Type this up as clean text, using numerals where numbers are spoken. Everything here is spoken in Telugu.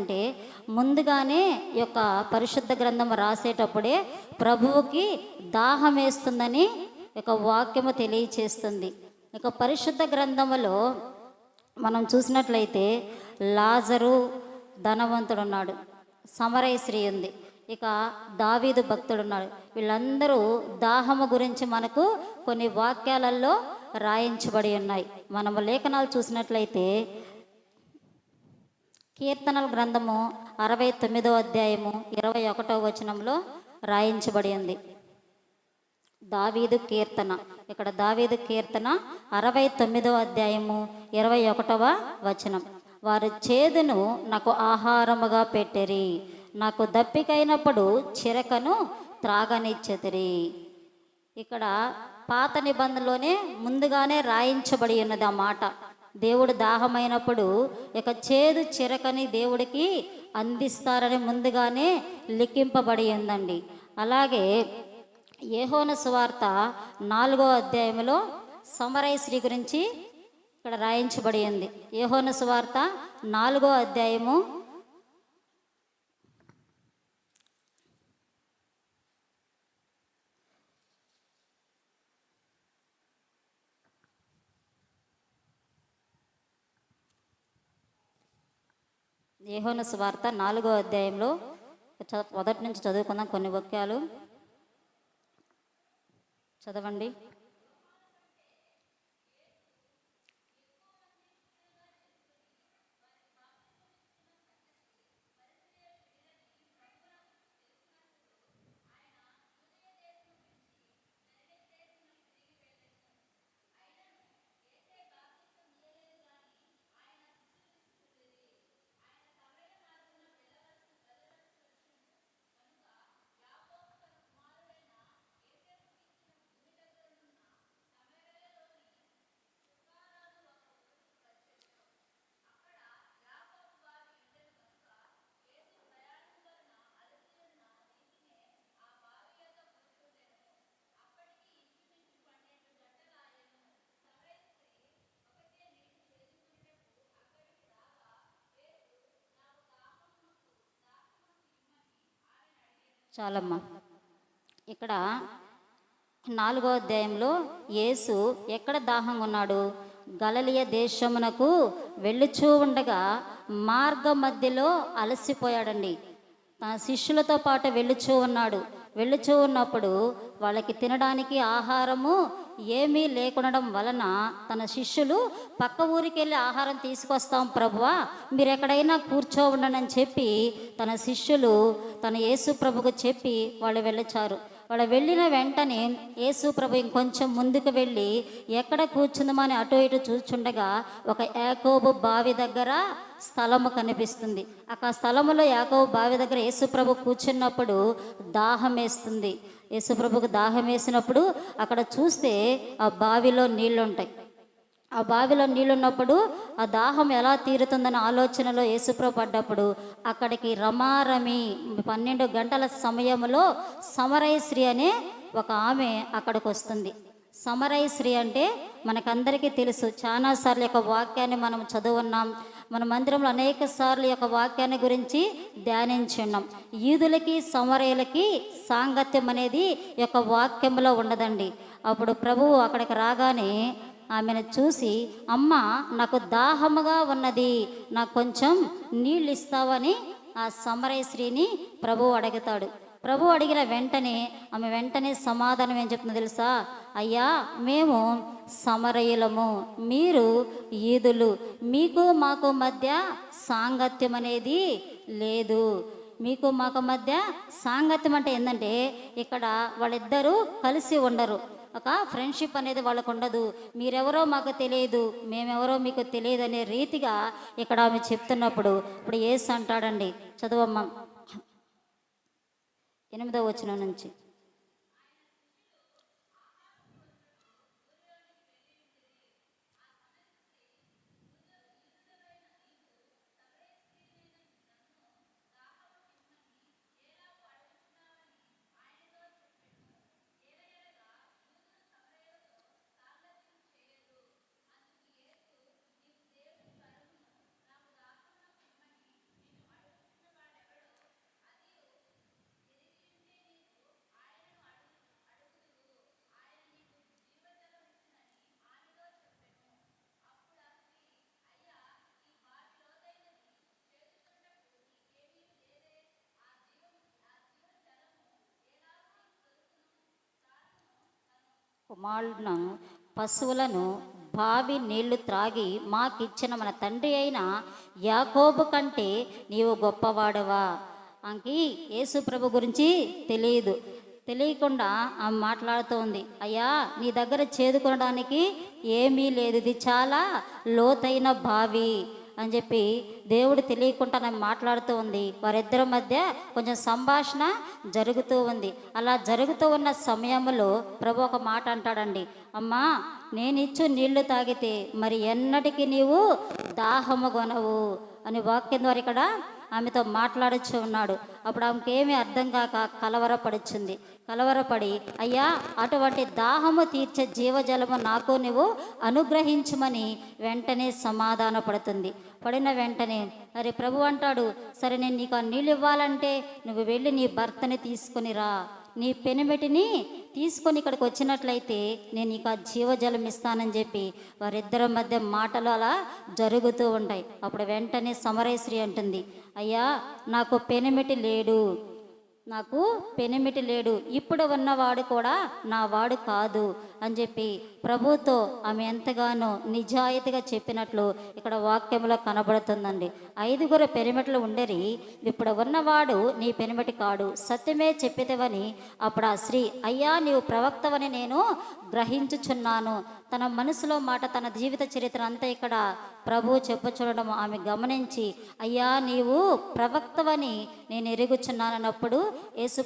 ఏంటంటే ముందుగానే ఈ యొక్క పరిశుద్ధ గ్రంథం రాసేటప్పుడే ప్రభువుకి దాహం వేస్తుందని ఒక వాక్యము తెలియచేస్తుంది. ఇక పరిశుద్ధ గ్రంథములో మనం చూసినట్లయితే లాజరు ధనవంతుడు ఉన్నాడు, సమరయ స్త్రీ ఉంది, ఇక దావీదు భక్తుడున్నాడు. వీళ్ళందరూ దాహము గురించి మనకు కొన్ని వాక్యాలలో రాయించబడి ఉన్నాయి. మనము లేఖనాలు చూసినట్లయితే కీర్తనల గ్రంథము 69వ అధ్యాయము 21వ వచనంలో రాయించబడి ఉంది. దావీదు కీర్తన, ఇక్కడ దావీదు కీర్తన 69వ అధ్యాయము 21వ వచనం. వారు చేదును నాకు ఆహారముగా పెట్టిరి, నాకు దప్పికైనప్పుడు చిరకను త్రాగనిచ్చెదరి. ఇక్కడ పాత నిబంధనలోనే ముందుగానే రాయించబడి ఉన్నది ఆ మాట. దేవుడు దాహమైనప్పుడు ఇక చేదు చిరకని దేవుడికి అందిస్తారని ముందుగానే లిఖింపబడి ఉందండి. అలాగే యోహాను సువార్త 4వ అధ్యాయంలో సమరయ స్త్రీ గురించి ఇక్కడ రాయించబడి ఉంది. యోహాను సువార్త 4వ అధ్యాయము 4వ అధ్యాయంలో మొదటి నుంచి చదువుకుందాం. కొన్ని వాక్యాలు చదవండి. చాలమ్మా. ఇక్కడ 4వ అధ్యాయంలో యేసు ఎక్కడ దాహంగా ఉన్నాడు? గలిలయ దేశమునకు వెళ్ళుచూ ఉండగా మార్గ మధ్యలో అలసిపోయాడండి. తన శిష్యులతో పాటు వెళ్ళుచూ ఉన్నప్పుడు వాళ్ళకి తినడానికి ఆహారము ఏమీ లేకుండడం వలన తన శిష్యులు పక్క ఊరికి వెళ్ళి ఆహారం తీసుకొస్తాం ప్రభువా, మీరు ఎక్కడైనా కూర్చో ఉండండి అని చెప్పి తన శిష్యులు తన యేసు ప్రభుకు చెప్పి వాళ్ళు వెళ్ళొచ్చారు. వాళ్ళు వెళ్ళిన వెంటనే యేసు ప్రభు ఇంకొంచెం ముందుకు వెళ్ళి ఎక్కడ కూర్చుందామని అటు ఇటు చూచుండగా ఒక యాకోబు బావి దగ్గర స్థలము కనిపిస్తుంది. ఆ స్థలములో యాకోబు బావి దగ్గర యేసు ప్రభు కూర్చున్నప్పుడు దాహం వేస్తుంది. యేసు ప్రభుకు దాహం వేసినప్పుడు అక్కడ చూస్తే ఆ బావిలో నీళ్లుంటాయి. ఆ బావిలో నీళ్ళున్నప్పుడు ఆ దాహం ఎలా తీరుతుందన్న ఆలోచనలో యేసుప్రభు పడ్డప్పుడు అక్కడికి రమారమి 12 గంటల సమయంలో సమరయ స్త్రీ అనే ఒక ఆమె అక్కడికి వస్తుంది. సమరయ స్త్రీ అంటే మనకందరికీ తెలుసు. చాలాసార్లు యొక్క వాక్యాన్ని మనం చదువున్నాం. మన మందిరంలో అనేక సార్లు యొక్క వాక్యాన్ని గురించి ధ్యానించి ఉన్నాం. యూదులకి సమరయులకి సాంగత్యం అనేది యొక్క వాక్యంలో ఉండదండి. అప్పుడు ప్రభువు అక్కడికి రాగానే ఆమెను చూసి, అమ్మ నాకు దాహముగా ఉన్నది, నాకు కొంచెం నీళ్ళు ఇస్తావని ఆ సమరయ స్త్రీని ప్రభువు అడుగుతాడు. ప్రభు అడిగిన వెంటనే ఆమె వెంటనే సమాధానం ఏం చెప్తుందో తెలుసా? అయ్యా, మేము సమరయులము, మీరు యూదులు, మీకు మాకు మధ్య సాంగత్యం అనేది లేదు. మీకు మాకు మధ్య సాంగత్యం అంటే ఏంటంటే ఇక్కడ వాళ్ళిద్దరూ కలిసి ఉండరు. ఒక ఫ్రెండ్షిప్ అనేది వాళ్ళకు ఉండదు. మీరెవరో మాకు తెలియదు, మేమెవరో మీకు తెలియదు అనే రీతిగా ఇక్కడ ఆమె చెప్తున్నప్పుడు ఇప్పుడు యేసు అంటాడండి. చదువమ్మ 8వ వచనం నుంచి. కుమారులను పశువులను బావి నీళ్లు త్రాగి మాకిచ్చిన మన తండ్రి అయిన యాకోబు కంటే నీవు గొప్పవాడవా. ఆమెకి యేసు ప్రభు గురించి తెలియదు. తెలియకుండా ఆమె మాట్లాడుతూ ఉంది, అయ్యా నీ దగ్గర చేదుకొనడానికి ఏమీ లేదు, ఇది చాలా లోతైన బావి అని చెప్పి దేవుడు తెలియకుండా ఆమె మాట్లాడుతూ ఉంది. వారిద్దరి మధ్య కొంచెం సంభాషణ జరుగుతూ ఉంది. అలా జరుగుతూ ఉన్న సమయంలో ప్రభు ఒక మాట అంటాడండి, అమ్మా నేనిచ్చు నీళ్లు తాగితే మరి ఎన్నటికీ నీవు దాహము కొనవు అని వాక్యం ద్వారా ఇక్కడ ఆమెతో మాట్లాడచ్చు ఉన్నాడు. అప్పుడు ఆమెకి ఏమీ అర్థం కాక కలవరపడి అయ్యా అటువంటి దాహము తీర్చే జీవజలము నాకు నువ్వు అనుగ్రహించమని వెంటనే సమాధాన పడిన వెంటనే మరి ప్రభు అంటాడు, సరే నేను నీకు ఆ నీళ్ళు ఇవ్వాలంటే నువ్వు వెళ్ళి నీ భర్తని తీసుకొని రా, నీ పెనిమిటిని తీసుకొని ఇక్కడికి వచ్చినట్లయితే నేను నీకు ఆ జీవజలం ఇస్తానని చెప్పి వారిద్దరి మధ్య మాటలు అలా జరుగుతూ ఉంటాయి. అప్పుడు వెంటనే సమరేశ్వరి అంటుంది, అయ్యా నాకు పెనిమిటి లేడు, ఇప్పుడు ఉన్నవాడు కూడా నా వాడు కాదు అని చెప్పి ప్రభుతో ఆమె ఎంతగానో నిజాయితీగా చెప్పినట్లు ఇక్కడ వాక్యంలో కనబడుతుందండి. 5 పెనిమిట్లు ఉండరి, ఇప్పుడు ఉన్నవాడు నీ పెనిమిటి కాడు, సత్యమే చెప్పితేవని అప్పుడు ఆ స్త్రీ, అయ్యా నీవు ప్రవక్తవని నేను గ్రహించుచున్నాను. తన మనసులో మాట, తన జీవిత చరిత్ర అంతా ఇక్కడ ప్రభు చెప్పుచుండడం ఆమె గమనించి, అయ్యా నీవు ప్రవక్తవని నేను ఎరుగుచున్నానన్నప్పుడు యేసు